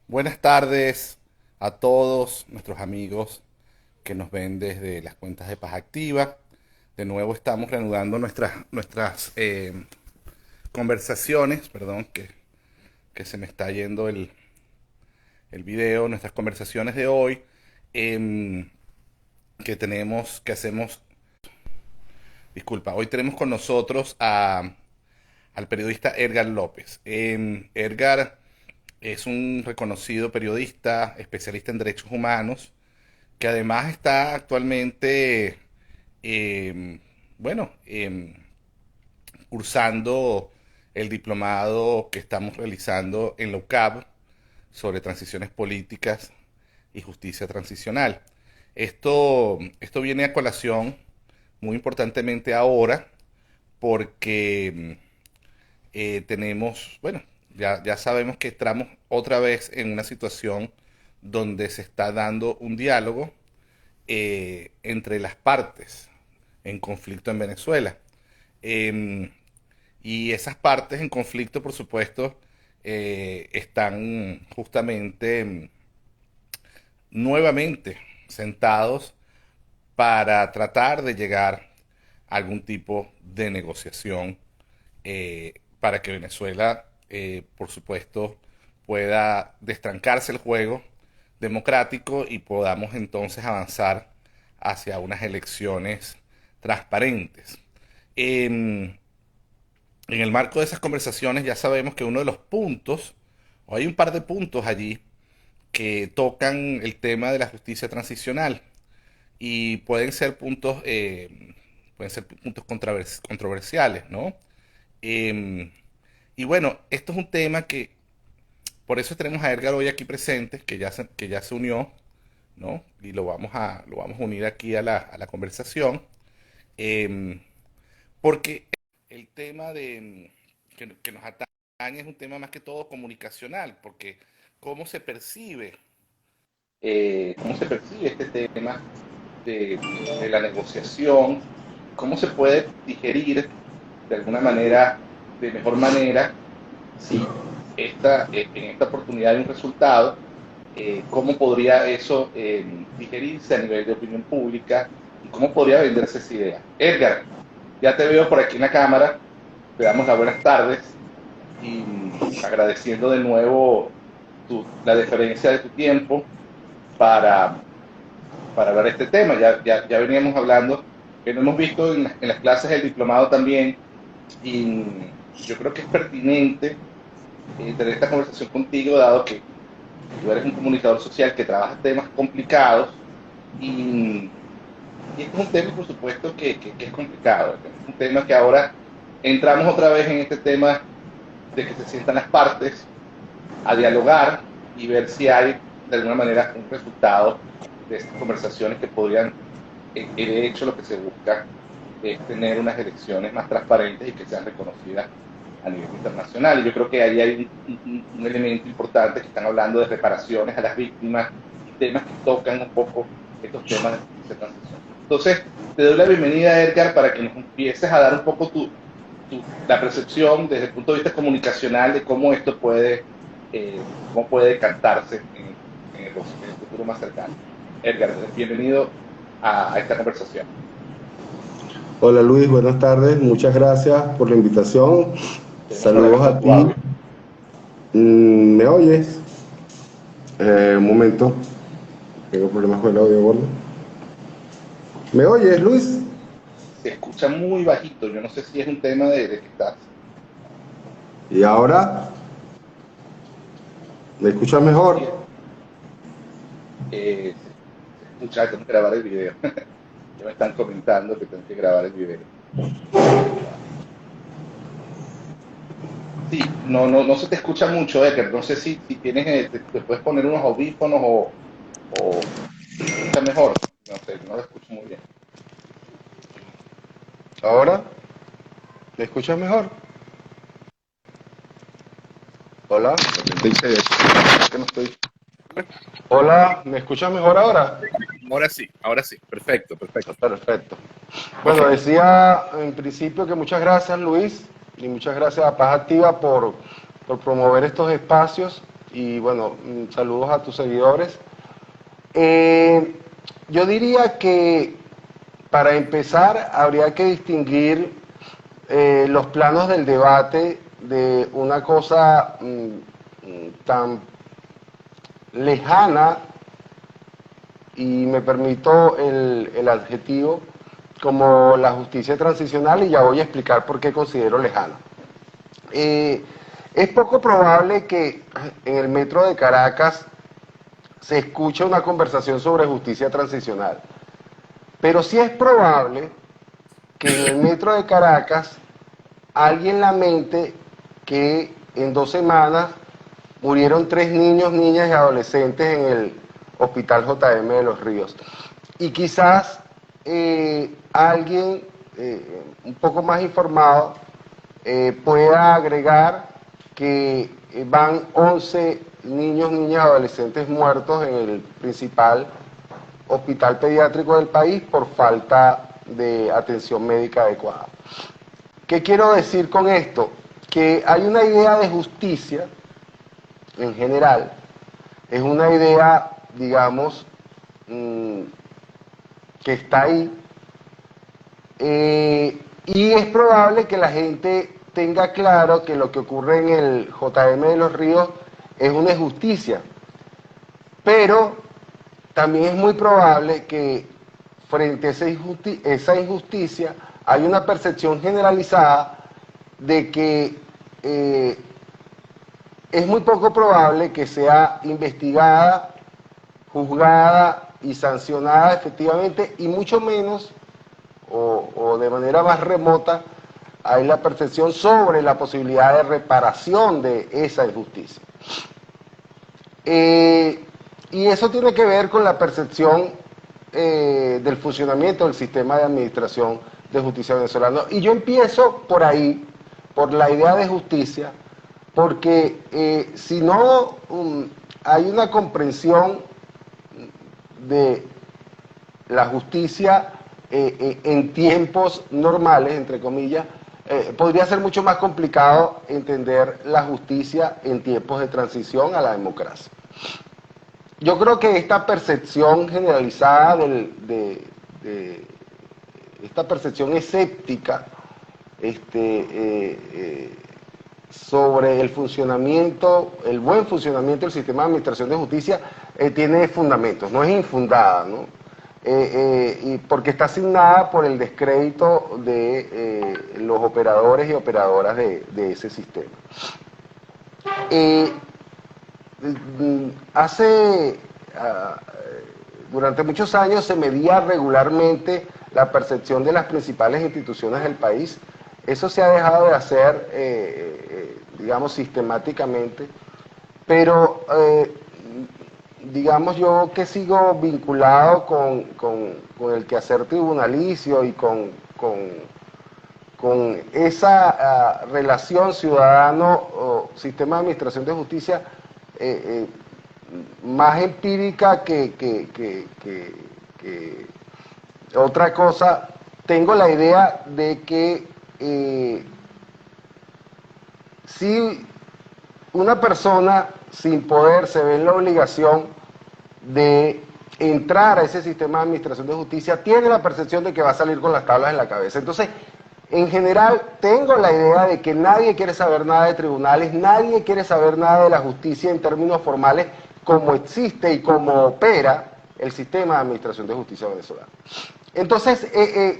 Buenas tardes a todos nuestros amigos que nos ven desde las cuentas de Paz Activa. De nuevo estamos reanudando nuestras conversaciones, perdón, que se me está yendo el video, nuestras conversaciones de hoy, em, que hacemos, disculpa, hoy tenemos con nosotros al periodista Edgar López. Edgar es un reconocido periodista, especialista en derechos humanos, que además está actualmente, eh, bueno, cursando el diplomado que estamos realizando en la UCAB sobre transiciones políticas y justicia transicional. Esto viene a colación muy importantemente ahora porque tenemos, bueno, ya sabemos que estamos otra vez en una situación donde se está dando un diálogo entre las partes en conflicto en Venezuela. Eh, y esas partes en conflicto, por supuesto, están justamente nuevamente sentados para tratar de llegar a algún tipo de negociación para que Venezuela, por supuesto, pueda destrancarse el juego democrático y podamos entonces avanzar hacia unas elecciones transparentes. En, en el marco de esas conversaciones ya sabemos que uno de los puntos, o hay un par de puntos allí, que tocan el tema de la justicia transicional y pueden ser puntos controversiales, ¿no? Eh, y bueno, esto es un tema que, por eso tenemos a Edgar hoy aquí presente, que ya se unió, ¿no? Y lo vamos a unir aquí a la conversación, eh, porque el tema que nos atañe es un tema más que todo comunicacional, porque cómo se percibe, cómo se percibe este tema de la negociación, cómo se puede digerir de alguna manera, de mejor manera, si en esta oportunidad hay un resultado, cómo podría eso digerirse a nivel de opinión pública y cómo podría venderse esa idea. Edgar, ya te veo por aquí en la cámara, te damos las buenas tardes y agradeciendo de nuevo la deferencia de tu tiempo para, para hablar de este tema. Ya veníamos hablando, que lo hemos visto en las clases del diplomado también, y yo creo que es pertinente tener esta conversación contigo, dado que tú eres un comunicador social que trabaja temas complicados y, y este es un tema, por supuesto, que es complicado. Es un tema que ahora entramos otra vez en este tema de que se sientan las partes a dialogar y ver si hay de alguna manera un resultado de estas conversaciones que podrían, de hecho, lo que se busca es tener unas elecciones más transparentes y que sean reconocidas a nivel internacional. Y yo creo que ahí hay un elemento importante, que están hablando de reparaciones a las víctimas y temas que tocan un poco estos temas de justicia de transición. Entonces, te doy la bienvenida, Edgar, para que nos empieces a dar un poco la percepción desde el punto de vista comunicacional de cómo esto cómo puede cantarse en el futuro más cercano. Edgar, bienvenido a esta conversación. Hola Luis, buenas tardes, muchas gracias por la invitación. Tenemos Saludos problemas con a tu ti. audio. ¿Me oyes? Un momento, tengo problemas con el audio, gordo. ¿Me oyes, Luis? Se escucha muy bajito. Yo no sé si es un tema de que estás. ¿Y ahora? ¿Me escuchas Sí, mejor? se escucha, tengo que grabar el video. Ya me están comentando que tengo que grabar el video. Sí, no se te escucha mucho, Edgar. No sé si tienes, te puedes poner unos audífonos o se escucha mejor. No sé, no lo escucho muy bien. ¿Ahora? ¿Me escuchas mejor? Hola. Dice eso, que no estoy. Hola, ¿me escuchas mejor ahora? Ahora sí. Perfecto, perfecto. Perfecto. Ok. Bueno, decía en principio que muchas gracias Luis y muchas gracias a Paz Activa por promover estos espacios y bueno, saludos a tus seguidores. Eh, yo diría que para empezar habría que distinguir los planos del debate de una cosa tan lejana, y me permito el adjetivo, como la justicia transicional, y ya voy a explicar por qué considero lejana. Es poco probable que en el metro de Caracas se escuche una conversación sobre justicia transicional, pero sí es probable que en el metro de Caracas alguien lamente que en 2 semanas murieron 3 niños, niñas y adolescentes en el Hospital JM de Los Ríos. Y quizás alguien un poco más informado pueda agregar que van 11 niños, niñas y adolescentes muertos en el principal hospital pediátrico del país por falta de atención médica adecuada. ¿Qué quiero decir con esto? Que hay una idea de justicia, en general, es una idea, digamos, que está ahí, y es probable que la gente tenga claro que lo que ocurre en el JM de Los Ríos es una injusticia, pero también es muy probable que frente a esa injusticia hay una percepción generalizada de que es muy poco probable que sea investigada, juzgada y sancionada efectivamente, y mucho menos, o de manera más remota, hay la percepción sobre la posibilidad de reparación de esa injusticia. Y eso tiene que ver con la percepción del funcionamiento del sistema de administración de justicia venezolano. Y yo empiezo por ahí, por la idea de justicia, porque si no hay una comprensión de la justicia en tiempos normales, entre comillas, podría ser mucho más complicado entender la justicia en tiempos de transición a la democracia. Yo creo que esta percepción generalizada esta percepción escéptica sobre el funcionamiento, el buen funcionamiento del sistema de administración de justicia tiene fundamentos, no es infundada, ¿no? Y porque está asignada por el descrédito de los operadores y operadoras de ese sistema. Durante muchos años se medía regularmente la percepción de las principales instituciones del país. Eso se ha dejado de hacer, digamos, sistemáticamente, pero digamos, yo que sigo vinculado con el quehacer tribunalicio y con esa relación ciudadano-sistema de administración de justicia más empírica que otra cosa, tengo la idea de que si una persona sin poder se ve en la obligación de entrar a ese sistema de administración de justicia, tiene la percepción de que va a salir con las tablas en la cabeza. Entonces, en general, tengo la idea de que nadie quiere saber nada de tribunales, nadie quiere saber nada de la justicia en términos formales, como existe y como opera el sistema de administración de justicia venezolano. Entonces,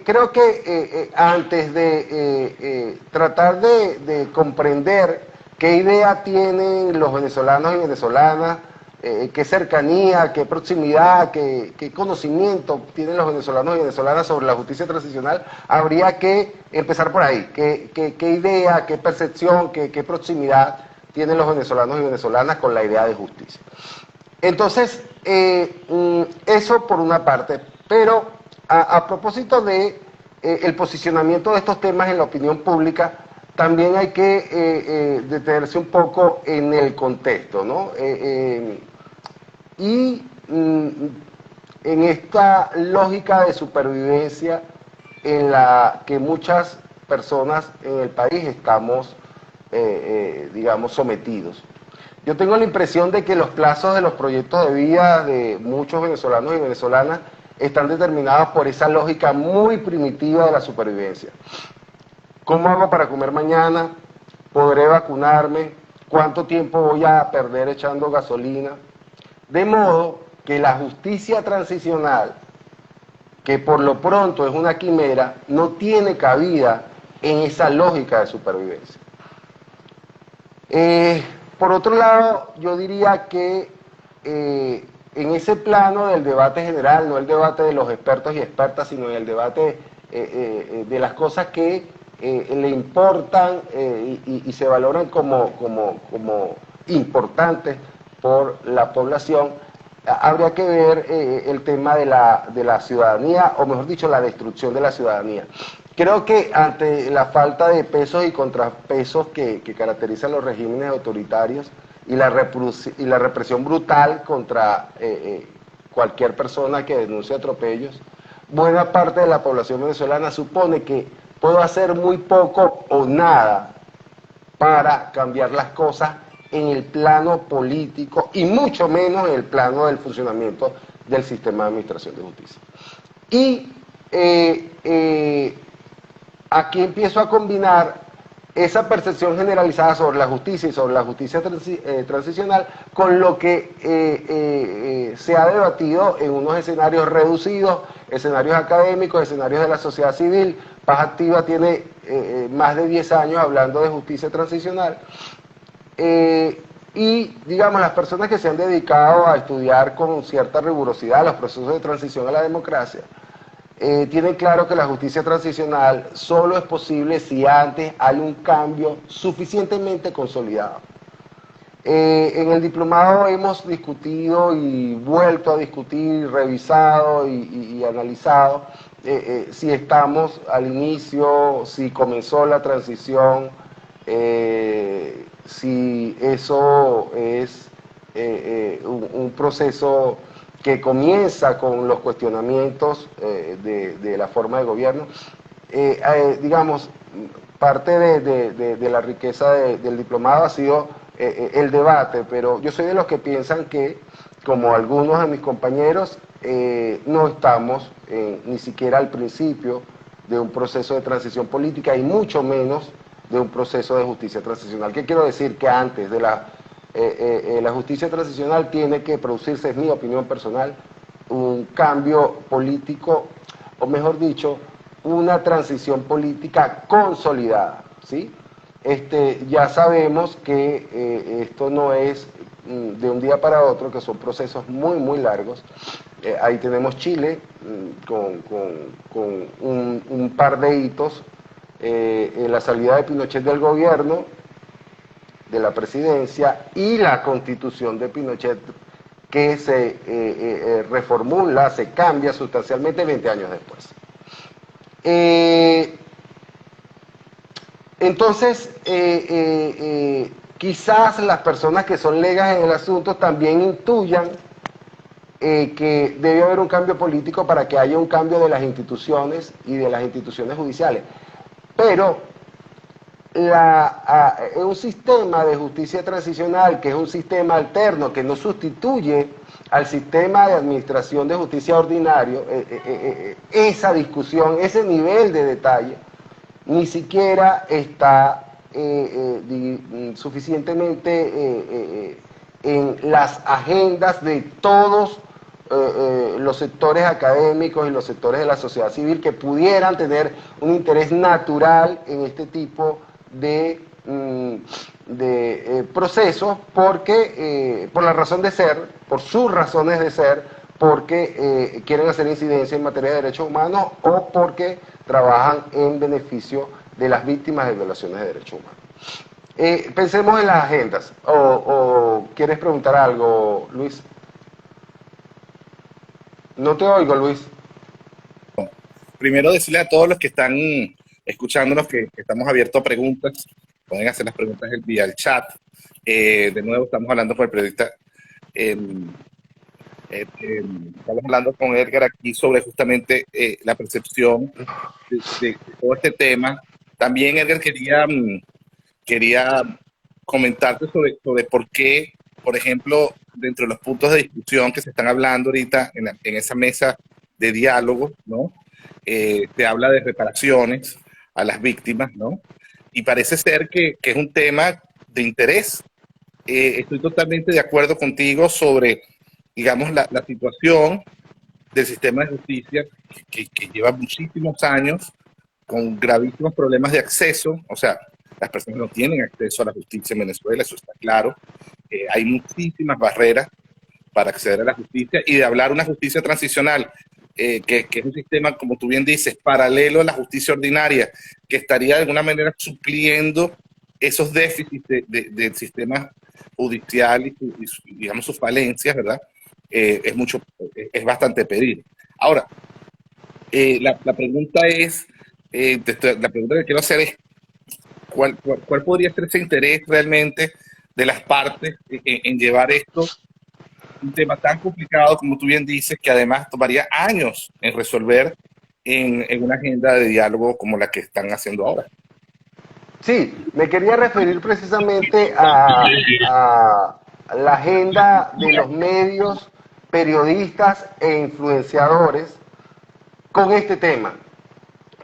creo que antes de tratar de comprender qué idea tienen los venezolanos y venezolanas, qué cercanía, qué proximidad, qué conocimiento tienen los venezolanos y venezolanas sobre la justicia transicional, habría que empezar por ahí. ¿Qué idea, qué percepción, qué proximidad tienen los venezolanos y venezolanas con la idea de justicia? Entonces, eso por una parte, pero a propósito de el posicionamiento de estos temas en la opinión pública, también hay que detenerse un poco en el contexto, ¿no? Y en esta lógica de supervivencia en la que muchas personas en el país estamos, digamos, sometidos. Yo tengo la impresión de que los plazos de los proyectos de vida de muchos venezolanos y venezolanas están determinados por esa lógica muy primitiva de la supervivencia. ¿Cómo hago para comer mañana? ¿Podré vacunarme? ¿Cuánto tiempo voy a perder echando gasolina? De modo que la justicia transicional, que por lo pronto es una quimera, no tiene cabida en esa lógica de supervivencia. Por otro lado, yo diría que en ese plano del debate general, no el debate de los expertos y expertas, sino el debate de las cosas que le importan y se valoran como importantes por la población, habría que ver el tema de la ciudadanía, o mejor dicho, la destrucción de la ciudadanía. Creo que ante la falta de pesos y contrapesos que caracterizan los regímenes autoritarios y la represión brutal contra cualquier persona que denuncie atropellos, buena parte de la población venezolana supone que puedo hacer muy poco o nada para cambiar las cosas en el plano político y mucho menos en el plano del funcionamiento del sistema de administración de justicia. Y aquí empiezo a combinar esa percepción generalizada sobre la justicia y sobre la justicia transicional con lo que se ha debatido en unos escenarios reducidos, escenarios académicos, escenarios de la sociedad civil. Paz Activa tiene más de 10 años hablando de justicia transicional. Y, digamos, las personas que se han dedicado a estudiar con cierta rigurosidad los procesos de transición a la democracia, tienen claro que la justicia transicional solo es posible si antes hay un cambio suficientemente consolidado. En el diplomado hemos discutido y vuelto a discutir, revisado y analizado si estamos al inicio, si comenzó la transición, si eso es un proceso que comienza con los cuestionamientos de la forma de gobierno. Digamos, parte de la riqueza del diplomado ha sido el debate, pero yo soy de los que piensan que, como algunos de mis compañeros, no estamos ni siquiera al principio de un proceso de transición política y mucho menos de un proceso de justicia transicional. ¿Qué quiero decir? Que antes de la justicia transicional tiene que producirse, es mi opinión personal, un cambio político, o mejor dicho, una transición política consolidada, ¿sí? Ya sabemos que esto no es de un día para otro, que son procesos muy, muy largos. Ahí tenemos Chile con un par de hitos, la salida de Pinochet del gobierno, de la presidencia, y la constitución de Pinochet, que se reformula, se cambia sustancialmente 20 años después. Entonces, quizás las personas que son legas en el asunto también intuyan que debe haber un cambio político para que haya un cambio de las instituciones y de las instituciones judiciales. Pero un sistema de justicia transicional, que es un sistema alterno, que no sustituye al sistema de administración de justicia ordinario, esa discusión, ese nivel de detalle, ni siquiera está suficientemente en las agendas de todos los sectores académicos y los sectores de la sociedad civil que pudieran tener un interés natural en este tipo de procesos, porque por la razón de ser, por sus razones de ser, porque quieren hacer incidencia en materia de derechos humanos o porque trabajan en beneficio de las víctimas de violaciones de derechos humanos. Pensemos en las agendas. ¿O quieres preguntar algo, Luis? No te oigo, Luis. Primero decirle a todos los que están escuchándonos que estamos abiertos a preguntas. Pueden hacer las preguntas vía el chat. De nuevo, estamos hablando con el periodista. Estamos hablando con Edgar aquí sobre justamente la percepción de todo este tema. También Edgar quería comentarte sobre por qué, por ejemplo, dentro de los puntos de discusión que se están hablando ahorita en esa mesa de diálogo, ¿no? Se habla de reparaciones a las víctimas, ¿no? Y parece ser que es un tema de interés. Estoy totalmente de acuerdo contigo sobre, digamos, la situación del sistema de justicia que lleva muchísimos años con gravísimos problemas de acceso. O sea, las personas no tienen acceso a la justicia en Venezuela, eso está claro. Hay muchísimas barreras para acceder a la justicia y de hablar una justicia transicional, que es un sistema, como tú bien dices, paralelo a la justicia ordinaria, que estaría de alguna manera supliendo esos déficits del sistema judicial y digamos sus falencias, ¿verdad? Es bastante pedir. Ahora, la pregunta es, la pregunta que quiero hacer es, ¿cuál podría ser ese interés realmente de las partes en llevar esto, un tema tan complicado como tú bien dices, que además tomaría años en resolver en una agenda de diálogo como la que están haciendo ahora? Sí, me quería referir precisamente a la agenda de los medios, periodistas e influenciadores con este tema.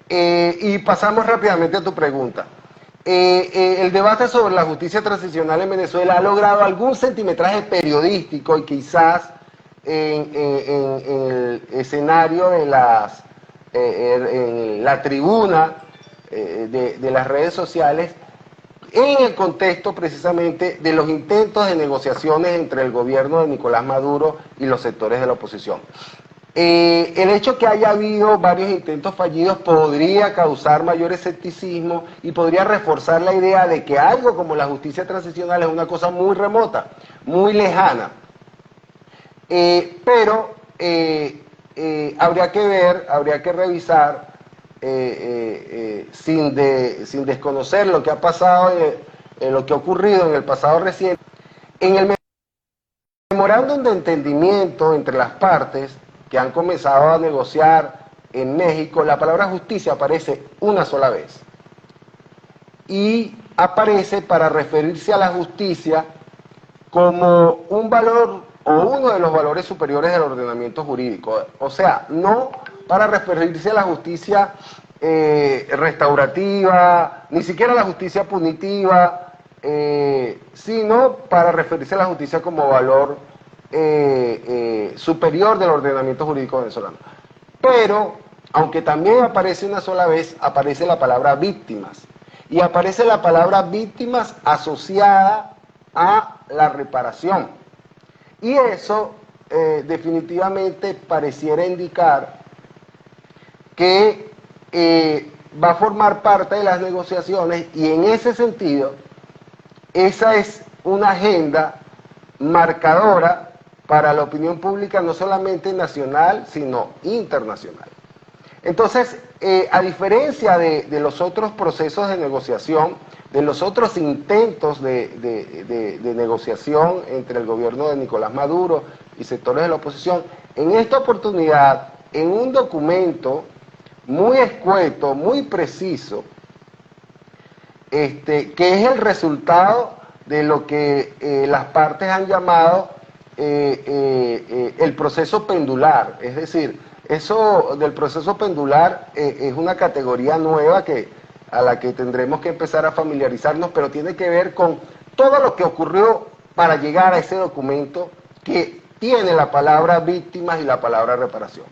Y pasamos rápidamente a tu pregunta. El debate sobre la justicia transicional en Venezuela ha logrado algún centimetraje periodístico y quizás en el escenario en la tribuna de las redes sociales, en el contexto precisamente de los intentos de negociaciones entre el gobierno de Nicolás Maduro y los sectores de la oposición. El hecho que haya habido varios intentos fallidos podría causar mayor escepticismo y podría reforzar la idea de que algo como la justicia transicional es una cosa muy remota, muy lejana. Pero habría que ver, habría que revisar, sin desconocer lo que ha pasado, lo que ha ocurrido en el pasado reciente. En el memorándum de entendimiento entre las partes que han comenzado a negociar en México, la palabra justicia aparece una sola vez. Y aparece para referirse a la justicia como un valor o uno de los valores superiores del ordenamiento jurídico. O sea, no para referirse a la justicia restaurativa, ni siquiera a la justicia punitiva, sino para referirse a la justicia como valor superior del ordenamiento jurídico venezolano. Pero, aunque también aparece una sola vez, aparece la palabra víctimas. Y aparece la palabra víctimas asociada a la reparación. Y eso definitivamente pareciera indicar que va a formar parte de las negociaciones, y en ese sentido, esa es una agenda marcadora para la opinión pública, no solamente nacional, sino internacional. Entonces, a diferencia de los otros procesos de negociación, de los otros intentos de negociación entre el gobierno de Nicolás Maduro y sectores de la oposición, en esta oportunidad, en un documento muy escueto, muy preciso, que es el resultado de lo que las partes han llamado el proceso pendular. Es decir, eso del proceso pendular es una categoría nueva a la que tendremos que empezar a familiarizarnos, pero tiene que ver con todo lo que ocurrió para llegar a ese documento que tiene la palabra víctimas y la palabra reparación.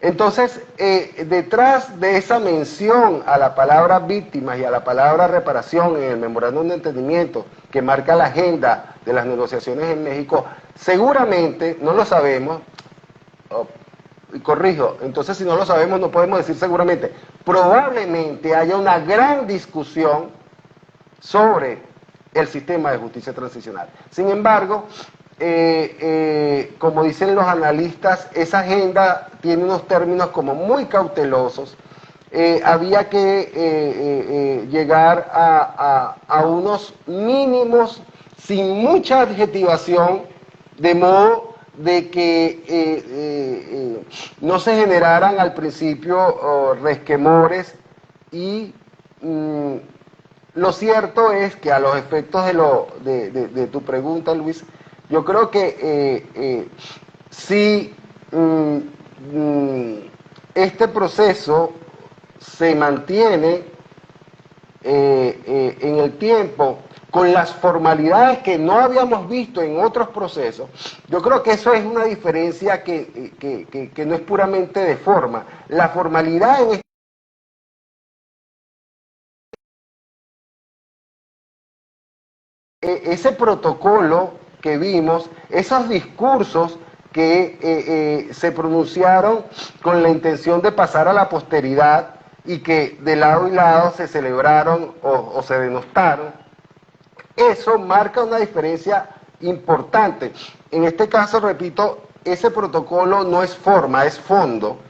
Entonces, detrás de esa mención a la palabra víctimas y a la palabra reparación en el memorándum de entendimiento que marca la agenda de las negociaciones en México, seguramente, no lo sabemos, y corrijo, entonces si no lo sabemos no podemos decir seguramente, probablemente haya una gran discusión sobre el sistema de justicia transicional. Sin embargo, como dicen los analistas, esa agenda tiene unos términos como muy cautelosos. Había que llegar a unos mínimos sin mucha adjetivación, de modo de que no se generaran al principio resquemores y lo cierto es que a los efectos de tu pregunta, Luis, yo creo que si este proceso se mantiene en el tiempo con las formalidades que no habíamos visto en otros procesos, yo creo que eso es una diferencia que no es puramente de forma. La formalidad en ese protocolo que vimos, esos discursos que se pronunciaron con la intención de pasar a la posteridad y que de lado y lado se celebraron o se denostaron, eso marca una diferencia importante. En este caso, repito, ese protocolo no es forma, es fondo.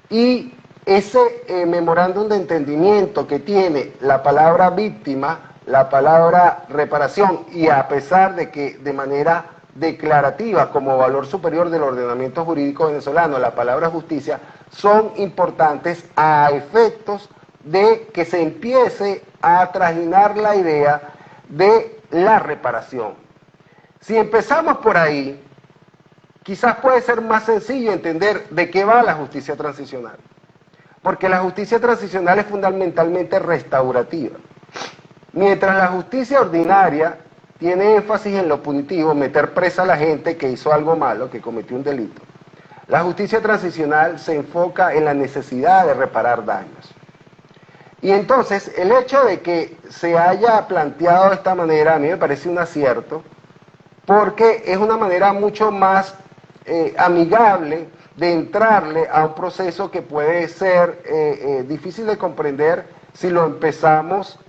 Y ese memorándum de entendimiento que tiene la palabra víctima, la palabra reparación, y a pesar de que de manera declarativa como valor superior del ordenamiento jurídico venezolano, la palabra justicia, son importantes a efectos de que se empiece a trajinar la idea de la reparación. Si empezamos por ahí, quizás puede ser más sencillo entender de qué va la justicia transicional. Porque la justicia transicional es fundamentalmente restaurativa. Mientras la justicia ordinaria tiene énfasis en lo punitivo, meter presa a la gente que hizo algo malo, que cometió un delito, la justicia transicional se enfoca en la necesidad de reparar daños. Y entonces el hecho de que se haya planteado de esta manera a mí me parece un acierto, porque es una manera mucho más amigable de entrarle a un proceso que puede ser difícil de comprender si lo empezamos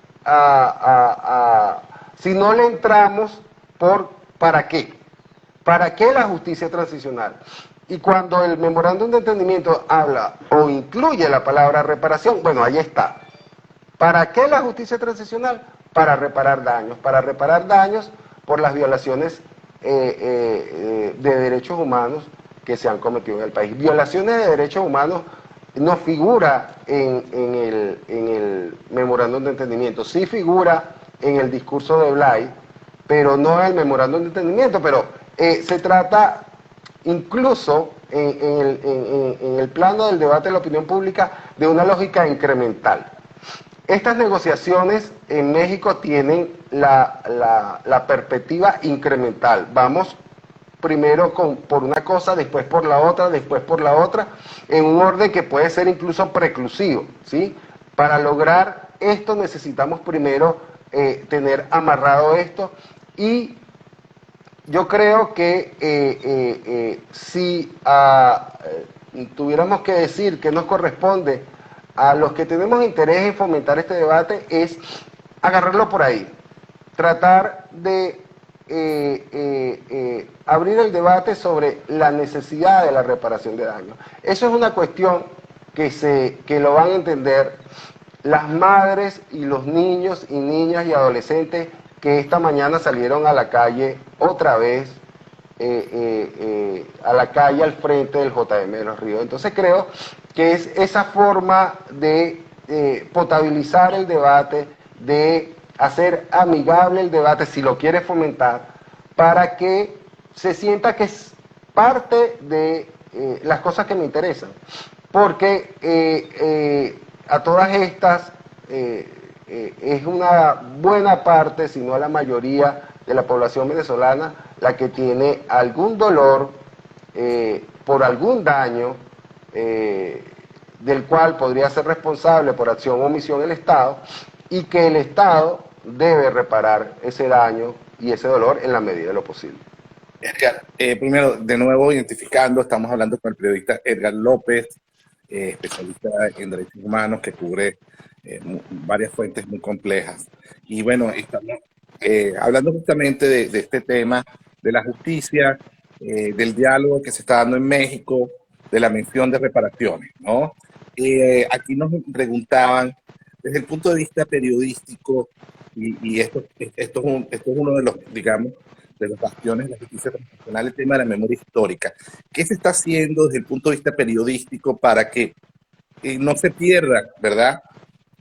si no le entramos ¿para qué? ¿Para qué la justicia transicional? Y cuando el memorándum de entendimiento habla o incluye la palabra reparación, bueno, ahí está. ¿Para qué la justicia transicional? Para reparar daños por las violaciones de derechos humanos que se han cometido en el país. Violaciones de derechos humanos no figura en el memorándum de entendimiento, sí figura en el discurso de Blay, pero no en el memorándum de entendimiento, pero se trata incluso en el plano del debate de la opinión pública de una lógica incremental. Estas negociaciones en México tienen la perspectiva incremental. Vamos primero por una cosa, después por la otra, después por la otra, en un orden que puede ser incluso preclusivo, ¿sí? Para lograr esto necesitamos primero tener amarrado esto, y yo creo que si tuviéramos que decir que nos corresponde a los que tenemos interés en fomentar este debate, es agarrarlo por ahí, tratar de abrir el debate sobre la necesidad de la reparación de daños. Eso es una cuestión que lo van a entender las madres y los niños y niñas y adolescentes que esta mañana salieron a la calle otra vez, a la calle al frente del JM de los Ríos. Entonces creo que es esa forma de potabilizar el debate, de hacer amigable el debate, si lo quiere fomentar, para que se sienta que es parte de las cosas que me interesan. Porque a todas estas es una buena parte, si no la mayoría, de la población venezolana la que tiene algún dolor por algún daño del cual podría ser responsable por acción o omisión el Estado, y que el Estado debe reparar ese daño y ese dolor en la medida de lo posible. Edgar, primero, de nuevo identificando, estamos hablando con el periodista Edgar López, especialista en derechos humanos que cubre varias fuentes muy complejas. Y bueno, estamos hablando justamente de este tema, de la justicia, del diálogo que se está dando en México, de la mención de reparaciones, ¿no? Aquí nos preguntaban, desde el punto de vista periodístico, y esto es uno de los, digamos, de los bastiones de la justicia transicional, el tema de la memoria histórica. ¿Qué se está haciendo desde el punto de vista periodístico para que no se pierda, ¿verdad?,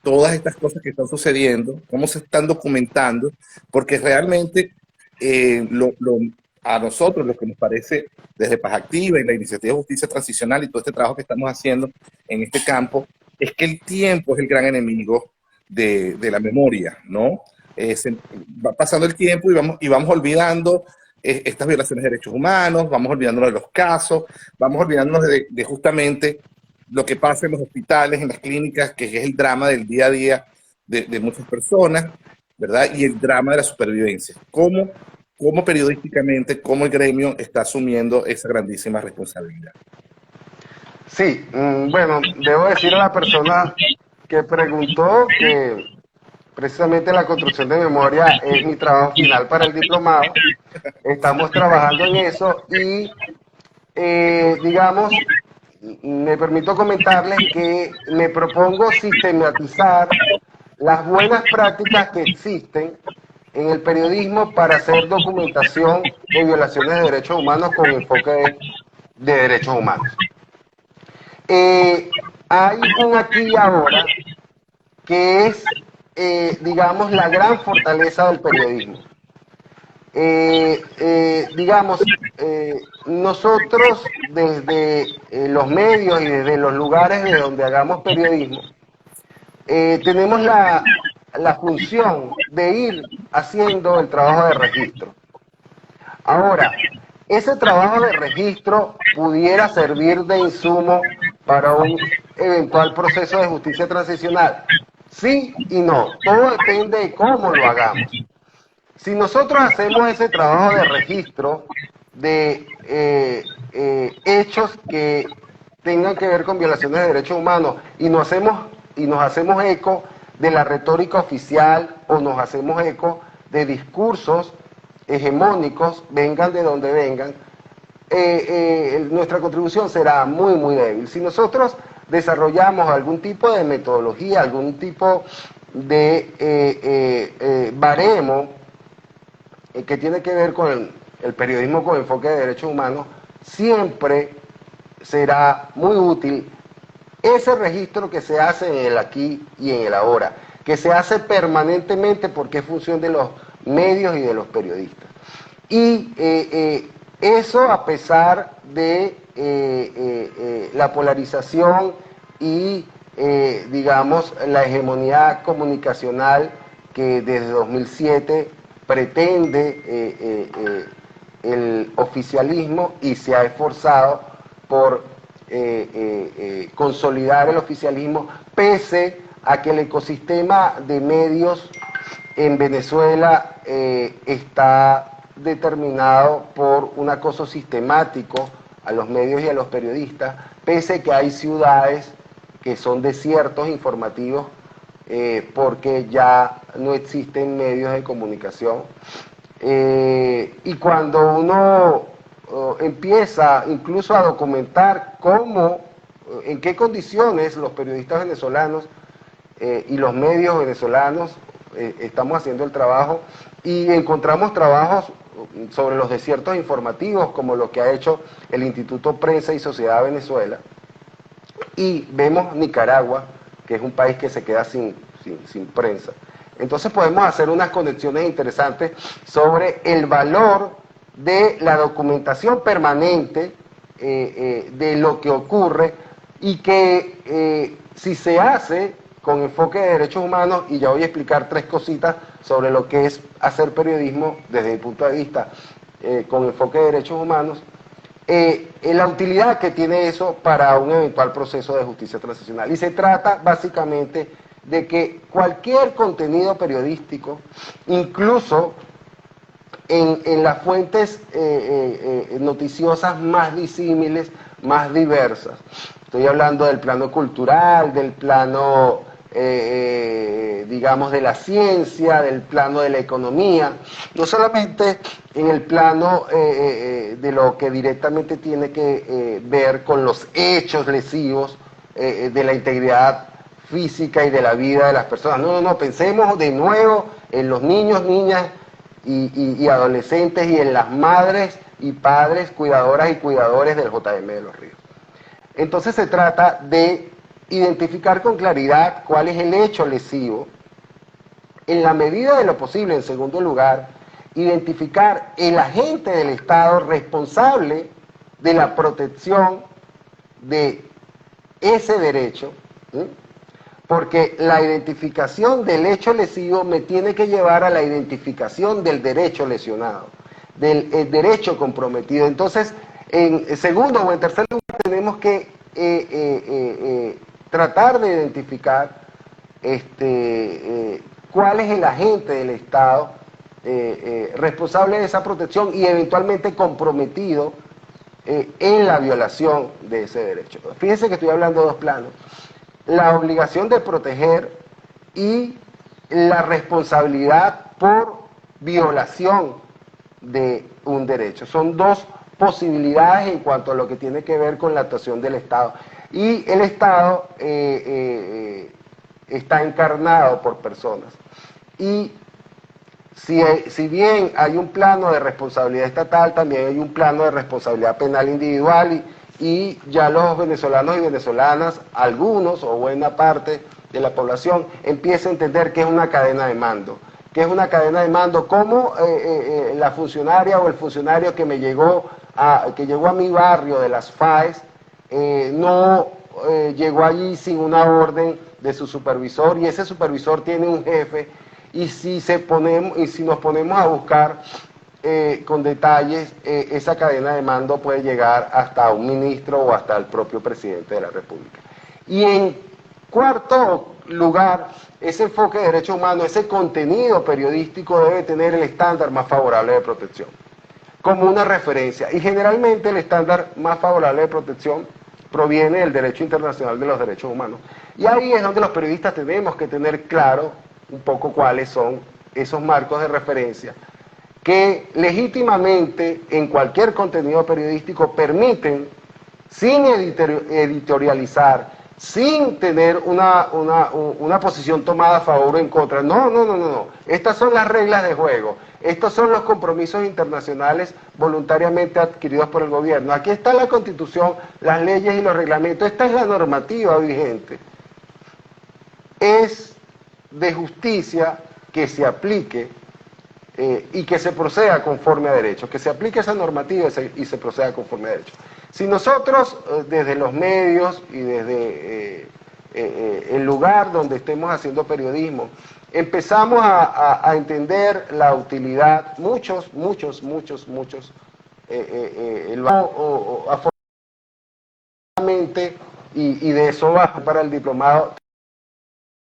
todas estas cosas que están sucediendo, cómo se están documentando, porque realmente eh, lo, lo- a nosotros lo que nos parece desde Paz Activa y la Iniciativa de Justicia Transicional y todo este trabajo que estamos haciendo en este campo, es que el tiempo es el gran enemigo de la memoria, ¿no? Va pasando el tiempo y vamos olvidando estas violaciones de derechos humanos, vamos olvidándonos de los casos, vamos olvidándonos de justamente lo que pasa en los hospitales, en las clínicas, que es el drama del día a día de muchas personas, ¿verdad? Y el drama de la supervivencia. ¿Cómo periodísticamente, cómo el gremio está asumiendo esa grandísima responsabilidad? Sí, bueno, debo decir a la persona que preguntó que precisamente la construcción de memoria es mi trabajo final para el diplomado. Estamos trabajando en eso y, digamos, me permito comentarles que me propongo sistematizar las buenas prácticas que existen en el periodismo para hacer documentación de violaciones de derechos humanos con enfoque de derechos humanos. Hay un aquí y ahora que es, digamos, la gran fortaleza del periodismo. Digamos, nosotros desde los medios y desde los lugares de donde hagamos periodismo, tenemos la función de ir haciendo el trabajo de registro. Ahora, ese trabajo de registro pudiera servir de insumo para un eventual proceso de justicia transicional. Sí y no, todo depende de cómo lo hagamos. Si nosotros hacemos ese trabajo de registro de hechos que tengan que ver con violaciones de derechos humanos y nos hacemos eco de la retórica oficial o nos hacemos eco de discursos hegemónicos, vengan de donde vengan, nuestra contribución será muy, muy débil. Si nosotros desarrollamos algún tipo de metodología, algún tipo de baremo que tiene que ver con el periodismo con enfoque de derechos humanos, siempre será muy útil ese registro que se hace en el aquí y en el ahora, que se hace permanentemente porque es función de los medios y de los periodistas. Y eso a pesar de la polarización y, digamos, la hegemonía comunicacional que desde 2007 pretende el oficialismo y se ha esforzado por consolidar el oficialismo, pese a que el ecosistema de medios en Venezuela está determinado por un acoso sistemático a los medios y a los periodistas, pese a que hay ciudades que son desiertos informativos porque ya no existen medios de comunicación. Y cuando uno empieza incluso a documentar cómo, en qué condiciones los periodistas venezolanos y los medios venezolanos estamos haciendo el trabajo y encontramos trabajos sobre los desiertos informativos como lo que ha hecho el Instituto Prensa y Sociedad de Venezuela, y vemos Nicaragua, que es un país que se queda sin prensa. Entonces podemos hacer unas conexiones interesantes sobre el valor de la documentación permanente de lo que ocurre y que si se hace con enfoque de derechos humanos, y ya voy a explicar tres cositas sobre lo que es hacer periodismo desde mi punto de vista con enfoque de derechos humanos, la utilidad que tiene eso para un eventual proceso de justicia transicional. Y se trata básicamente de que cualquier contenido periodístico, incluso en las fuentes noticiosas más disímiles, más diversas, estoy hablando del plano cultural, del plano, digamos, de la ciencia, del plano de la economía, no solamente en el plano de lo que directamente tiene que ver con los hechos lesivos de la integridad física y de la vida de las personas. No, pensemos de nuevo en los niños, niñas y adolescentes y en las madres y padres, cuidadoras y cuidadores del JM de los Ríos. Entonces se trata de identificar con claridad cuál es el hecho lesivo, en la medida de lo posible, en segundo lugar, identificar el agente del Estado responsable de la protección de ese derecho, ¿sí? Porque la identificación del hecho lesivo me tiene que llevar a la identificación del derecho lesionado, del derecho comprometido. Entonces, en segundo o en tercer lugar, tenemos que tratar de identificar cuál es el agente del Estado responsable de esa protección y eventualmente comprometido en la violación de ese derecho. Fíjense que estoy hablando de dos planos: la obligación de proteger y la responsabilidad por violación de un derecho. Son dos posibilidades en cuanto a lo que tiene que ver con la actuación del Estado. Y el Estado está encarnado por personas. Y si bien hay un plano de responsabilidad estatal, también hay un plano de responsabilidad penal individual y ya los venezolanos y venezolanas, algunos o buena parte de la población, empieza a entender que es una cadena de mando. Que es una cadena de mando, como la funcionaria o el funcionario que llegó a mi barrio de las FAES, no llegó allí sin una orden de su supervisor, y ese supervisor tiene un jefe, y si nos ponemos a buscar con detalles, esa cadena de mando puede llegar hasta un ministro o hasta el propio presidente de la República. Y en cuarto lugar, ese enfoque de derechos humanos, ese contenido periodístico debe tener el estándar más favorable de protección como una referencia, y generalmente el estándar más favorable de protección proviene del derecho internacional de los derechos humanos. Y ahí es donde los periodistas tenemos que tener claro un poco cuáles son esos marcos de referencia que legítimamente en cualquier contenido periodístico permiten, sin editorializar, sin tener una posición tomada a favor o en contra. No. Estas son las reglas de juego. Estos son los compromisos internacionales voluntariamente adquiridos por el gobierno. Aquí está la Constitución, las leyes y los reglamentos. Esta es la normativa vigente. Es de justicia que se aplique y que se proceda conforme a derecho, que se aplique esa normativa y se proceda conforme a derecho. Si nosotros, desde los medios y desde el lugar donde estemos haciendo periodismo, empezamos a entender la utilidad, muchos, afortunadamente, y de eso va para el diplomado,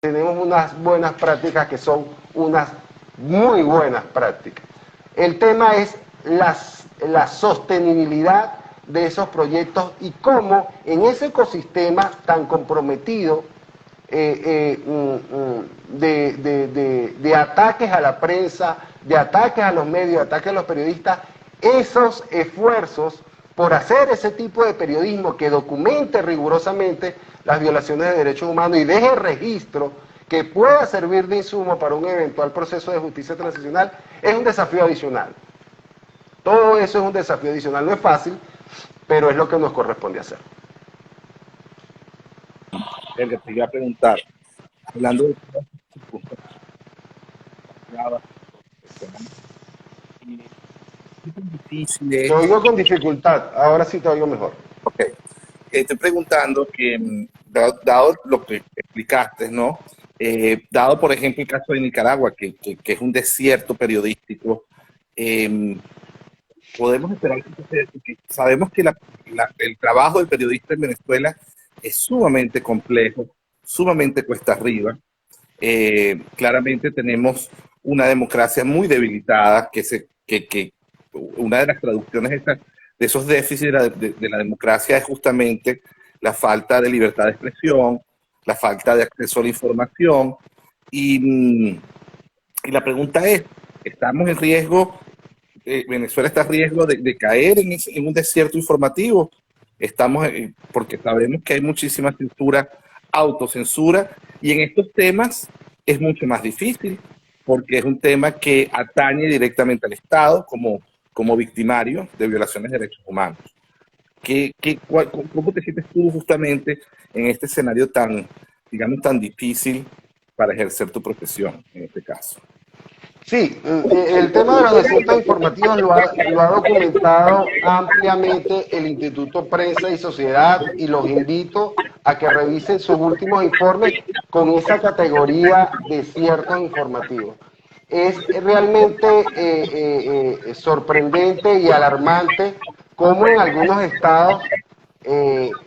tenemos unas buenas prácticas que son unas muy buenas prácticas. El tema es la sostenibilidad de esos proyectos y cómo en ese ecosistema tan comprometido de ataques a la prensa, de ataques a los medios, de ataques a los periodistas, esos esfuerzos por hacer ese tipo de periodismo que documente rigurosamente las violaciones de derechos humanos y deje registro que pueda servir de insumo para un eventual proceso de justicia transicional, es un desafío adicional. Todo eso es un desafío adicional. No es fácil, pero es lo que nos corresponde hacer. El que te iba a preguntar, hablando de Te oigo con dificultad, ahora sí te oigo mejor. Ok. Estoy preguntando que, dado lo que explicaste, ¿no? Dado, por ejemplo, el caso de Nicaragua, que es un desierto periodístico, podemos esperar que sabemos que el trabajo del periodista en Venezuela es sumamente complejo, sumamente cuesta arriba. Claramente tenemos una democracia muy debilitada, que una de las traducciones de esos déficits de la democracia es justamente la falta de libertad de expresión, la falta de acceso a la información. Y la pregunta es, ¿estamos en riesgo? Venezuela está en riesgo de caer en un desierto informativo. Porque sabemos que hay muchísima censura, autocensura, y en estos temas es mucho más difícil, porque es un tema que atañe directamente al Estado como victimario de violaciones de derechos humanos. ¿Cómo te sientes tú justamente en este escenario tan, digamos, tan difícil para ejercer tu profesión en este caso? Sí, el tema de los desiertos informativos lo ha documentado ampliamente el Instituto Prensa y Sociedad y los invito a que revisen sus últimos informes con esa categoría de desiertos informativos. Es realmente sorprendente y alarmante cómo en algunos estados,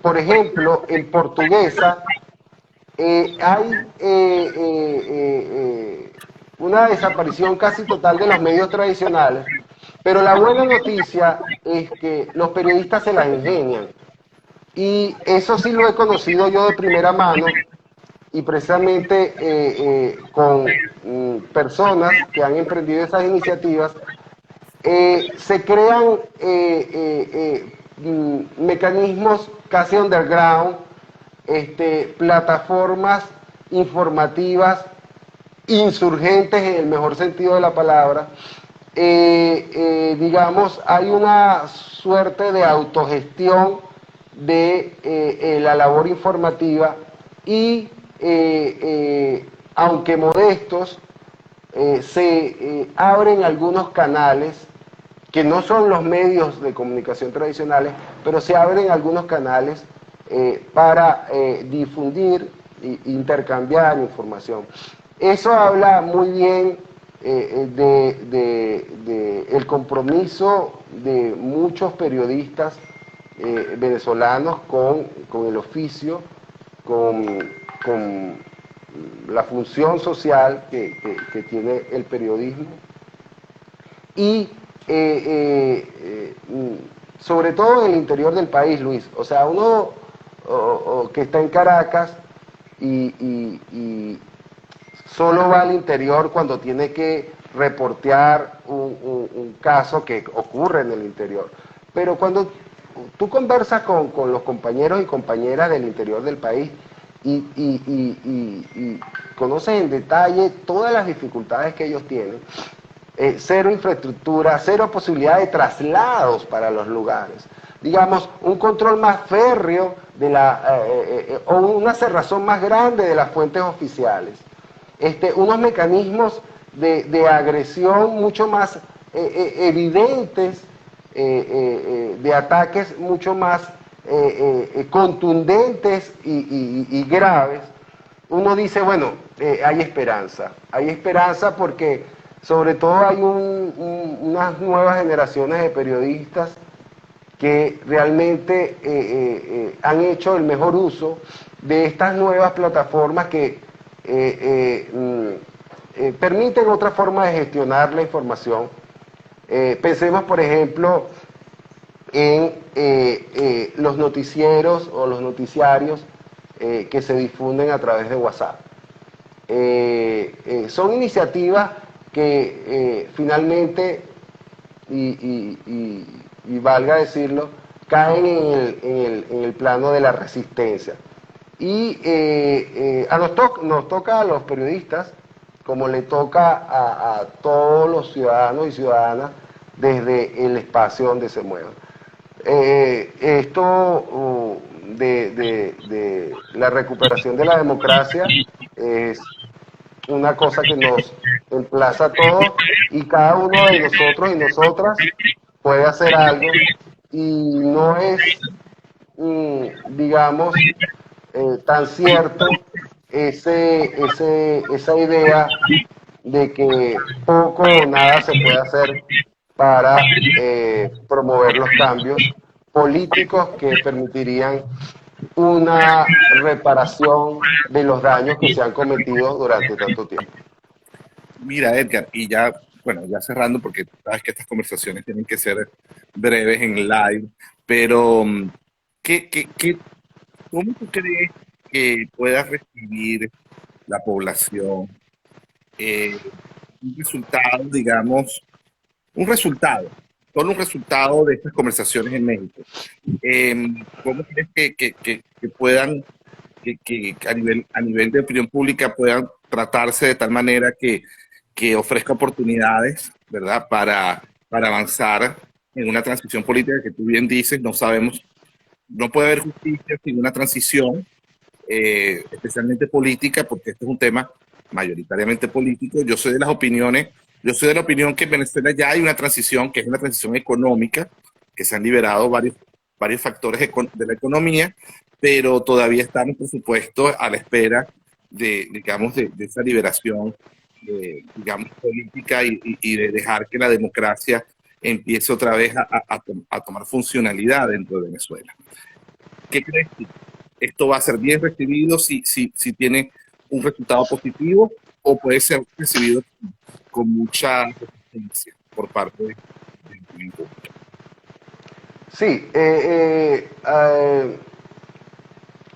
por ejemplo, en Portuguesa, hay una desaparición casi total de los medios tradicionales, pero la buena noticia es que los periodistas se las ingenian. Y eso sí lo he conocido yo de primera mano y precisamente con personas que han emprendido esas iniciativas, se crean mecanismos casi underground, plataformas informativas insurgentes en el mejor sentido de la palabra. Digamos, hay una suerte de autogestión de la labor informativa y, aunque modestos, se abren algunos canales que no son los medios de comunicación tradicionales, pero se abren algunos canales para difundir e intercambiar información. Eso habla muy bien de el compromiso de muchos periodistas venezolanos con el oficio, con la función social que tiene el periodismo y sobre todo en el interior del país, Luis. O sea, uno que está en Caracas y solo va al interior cuando tiene que reportear un caso que ocurre en el interior. Pero cuando tú conversas con los compañeros y compañeras del interior del país y conoces en detalle todas las dificultades que ellos tienen, cero infraestructura, cero posibilidad de traslados para los lugares, digamos, un control más férreo de o una cerrazón más grande de las fuentes oficiales, unos mecanismos de agresión mucho más evidentes, de ataques mucho más contundentes y graves. Uno dice, bueno, hay esperanza porque sobre todo hay unas nuevas generaciones de periodistas que realmente han hecho el mejor uso de estas nuevas plataformas que permiten otra forma de gestionar la información. Pensemos, por ejemplo, en los noticieros o los noticiarios que se difunden a través de WhatsApp. Son iniciativas que finalmente, y valga decirlo, caen en el plano de la resistencia. Y nos toca a los periodistas, como le toca a todos los ciudadanos y ciudadanas, desde el espacio donde se muevan. Esto de la recuperación de la democracia es una cosa que nos emplaza a todos y cada uno de nosotros y nosotras puede hacer algo y no es, digamos, tan cierto esa idea de que poco o nada se puede hacer para promover los cambios políticos que permitirían una reparación de los daños que se han cometido durante tanto tiempo. Mira, Edgar, y ya, bueno, ya cerrando, porque sabes que estas conversaciones tienen que ser breves en live, pero ¿cómo tú crees que pueda recibir la población eh, un resultado, digamos, un resultado, solo un resultado de estas conversaciones en México? ¿Cómo crees que puedan, que a nivel de opinión pública puedan tratarse de tal manera que ofrezca oportunidades, ¿verdad?, para avanzar en una transición política que tú bien dices, no sabemos no puede haber justicia sin una transición, especialmente política, porque este es un tema mayoritariamente político. Yo soy de la opinión que en Venezuela ya hay una transición, que es una transición económica, que se han liberado varios factores de la economía, pero todavía estamos, por supuesto, a la espera digamos, de esa liberación, digamos, política y de dejar que la democracia empiece otra vez a tomar funcionalidad dentro de Venezuela. ¿Qué crees tú? ¿Esto va a ser bien recibido si tiene un resultado positivo o puede ser recibido con mucha resistencia por parte del público? Sí,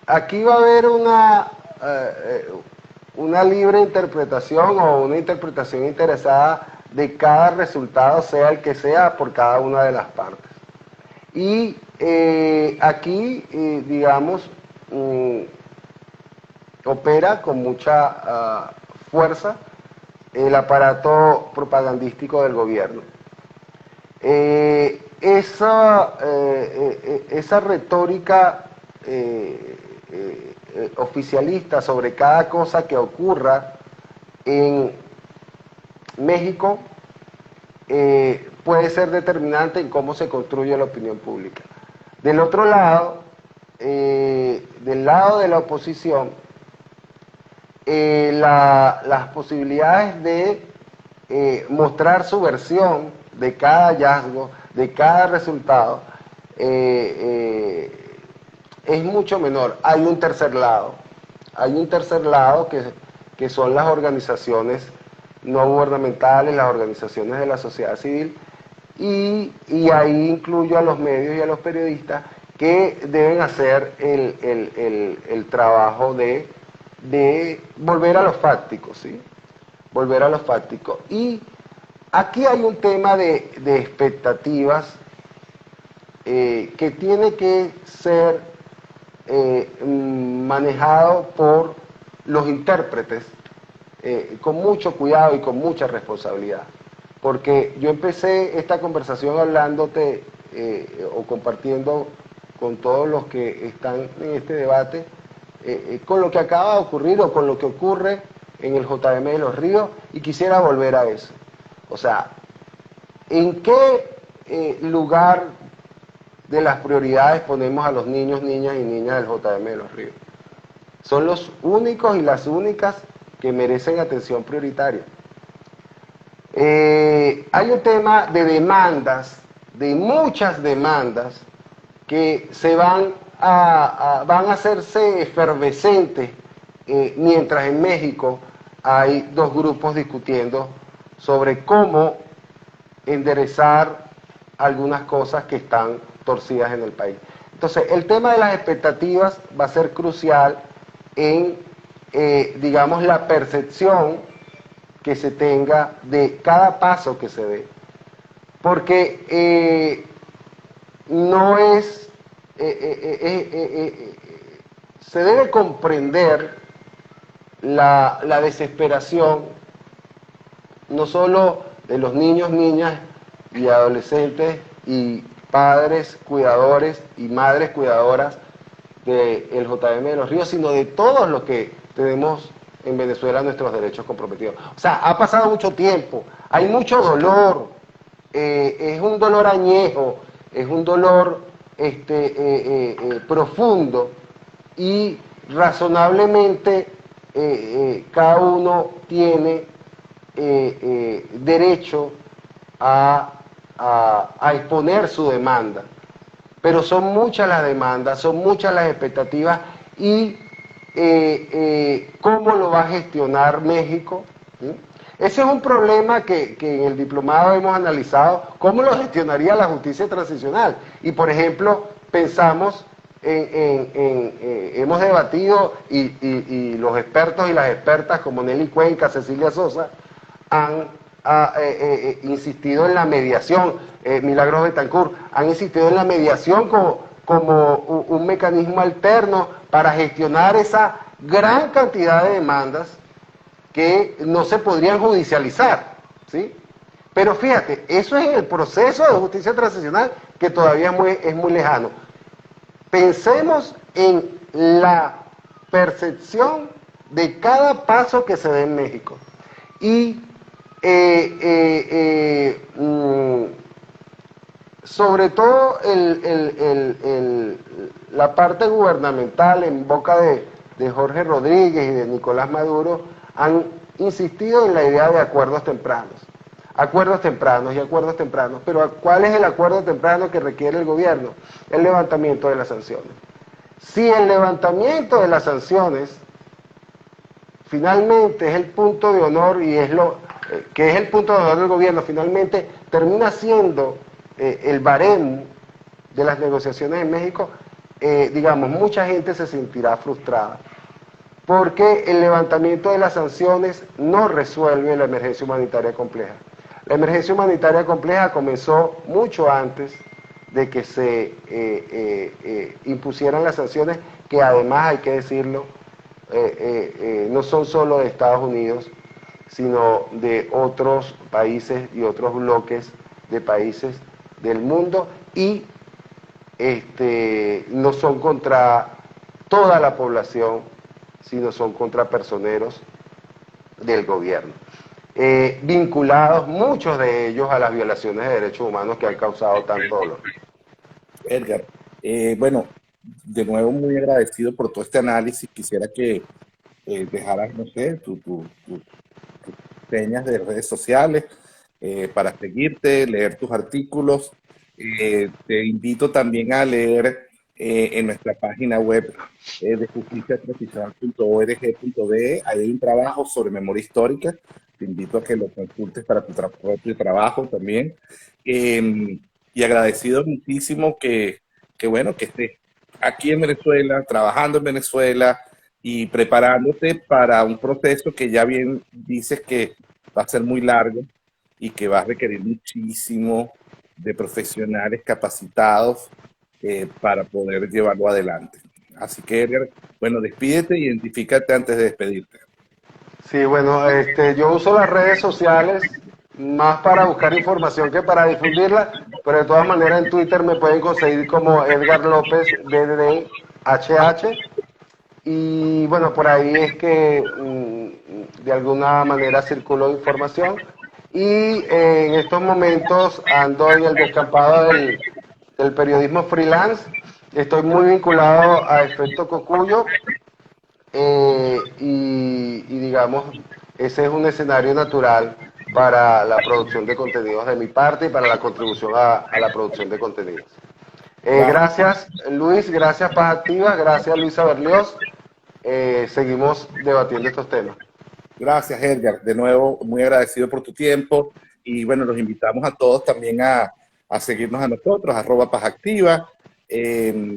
aquí va a haber una libre interpretación o una interpretación interesada de cada resultado, sea el que sea, por cada una de las partes. Y aquí, digamos, opera con mucha fuerza el aparato propagandístico del gobierno. Esa retórica oficialista sobre cada cosa que ocurra en México puede ser determinante en cómo se construye la opinión pública. Del otro lado, del lado de la oposición, las posibilidades de mostrar su versión de cada hallazgo, de cada resultado, es mucho menor. Hay un tercer lado que son las organizaciones no gubernamentales, las organizaciones de la sociedad civil, y ahí incluyo a los medios y a los periodistas que deben hacer el trabajo de volver a los fácticos, ¿sí? Volver a los fácticos. Y aquí hay un tema de expectativas que tiene que ser manejado por los intérpretes con mucho cuidado y con mucha responsabilidad. Porque yo empecé esta conversación hablándote o compartiendo con todos los que están en este debate con lo que acaba de ocurrir o con lo que ocurre en el JM de los Ríos, y quisiera volver a eso. O sea, ¿en qué lugar de las prioridades ponemos a los niños, niñas y niñas del JM de los Ríos? Son los únicos y las únicas que merecen atención prioritaria. Hay un tema de demandas, de muchas demandas, que van a hacerse efervescentes mientras en México hay dos grupos discutiendo sobre cómo enderezar algunas cosas que están torcidas en el país. Entonces, el tema de las expectativas va a ser crucial en, digamos, la percepción que se tenga de cada paso que se dé. Porque no es... se debe comprender la desesperación no solo de los niños, niñas y adolescentes y padres cuidadores y madres cuidadoras del JM de los Ríos, sino de todos los que tenemos en Venezuela nuestros derechos comprometidos. O sea, ha pasado mucho tiempo, hay mucho dolor, es un dolor añejo, es un dolor profundo, y razonablemente cada uno tiene derecho a exponer su demanda, pero son muchas las demandas, son muchas las expectativas, y ¿cómo lo va a gestionar México? ¿Sí? Ese es un problema que en el diplomado hemos analizado, cómo lo gestionaría la justicia transicional. Y por ejemplo, pensamos hemos debatido y los expertos y las expertas como Nelly Cuenca, Cecilia Sosa, han insistido en la mediación, Milagros Betancourt, han insistido en la mediación como un mecanismo alterno para gestionar esa gran cantidad de demandas que no se podrían judicializar, ¿sí? Pero fíjate, eso es el proceso de justicia transicional que todavía es muy lejano. Pensemos en la percepción de cada paso que se dé en México. Y sobre todo la parte gubernamental en boca de Jorge Rodríguez y de Nicolás Maduro han insistido en la idea de acuerdos tempranos. Acuerdos tempranos y acuerdos tempranos. Pero ¿cuál es el acuerdo temprano que requiere el gobierno? El levantamiento de las sanciones. Si el levantamiento de las sanciones finalmente es el punto de honor y es lo que es el punto de honor del gobierno, finalmente termina siendo el baremo de las negociaciones en México, digamos, mucha gente se sentirá frustrada porque el levantamiento de las sanciones no resuelve la emergencia humanitaria compleja. La emergencia humanitaria compleja comenzó mucho antes de que se impusieran las sanciones, que además, hay que decirlo, no son solo de Estados Unidos, sino de otros países y otros bloques de países del mundo, y no son contra toda la población, sino son contra personeros del gobierno, vinculados muchos de ellos a las violaciones de derechos humanos que han causado tanto dolor. Edgar, bueno, de nuevo muy agradecido por todo este análisis. Quisiera que dejaras, no sé, tus señas de redes sociales para seguirte, leer tus artículos. Te invito también a leer en nuestra página web de justiciatransicional.org.be. Ahí hay un trabajo sobre memoria histórica. Te invito a que lo consultes para tu propio trabajo también. Y agradecido muchísimo bueno, que estés aquí en Venezuela, trabajando en Venezuela y preparándote para un proceso que ya bien dices que va a ser muy largo y que va a requerir muchísimo de profesionales capacitados para poder llevarlo adelante. Así que, Edgar, bueno, despídete, identifícate antes de despedirte. Sí, bueno, yo uso las redes sociales más para buscar información que para difundirla, pero de todas maneras en Twitter me pueden conseguir como Edgar López DDHH, y bueno, por ahí es que de alguna manera circuló información, y en estos momentos ando en el descampado del periodismo freelance. Estoy muy vinculado a Efecto Cocuyo, y digamos, ese es un escenario natural para la producción de contenidos de mi parte y para la contribución a la producción de contenidos. Gracias Luis, gracias Paz Activa, gracias Luisa Berlioz. Seguimos debatiendo estos temas. Gracias, Edgar. De nuevo, muy agradecido por tu tiempo. Y bueno, los invitamos a todos también a seguirnos a nosotros, @pazactiva.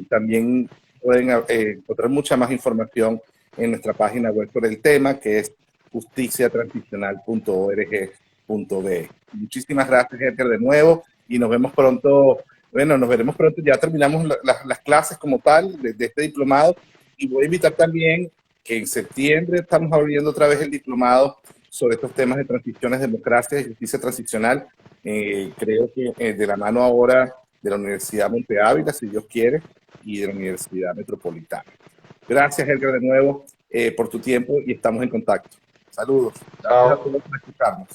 También pueden encontrar mucha más información en nuestra página web sobre el tema, que es justiciatransicional.org.be. Muchísimas gracias, Edgar, de nuevo. Y nos vemos pronto. Bueno, nos veremos pronto. Ya terminamos las clases como tal de este diplomado. Y voy a invitar también que en septiembre estamos abriendo otra vez el diplomado sobre estos temas de transiciones, democracia y justicia transicional. Creo que de la mano ahora de la Universidad Monte Ávila, si Dios quiere, y de la Universidad Metropolitana. Gracias, Edgar, de nuevo por tu tiempo y estamos en contacto. Saludos. Gracias a todos por escucharnos.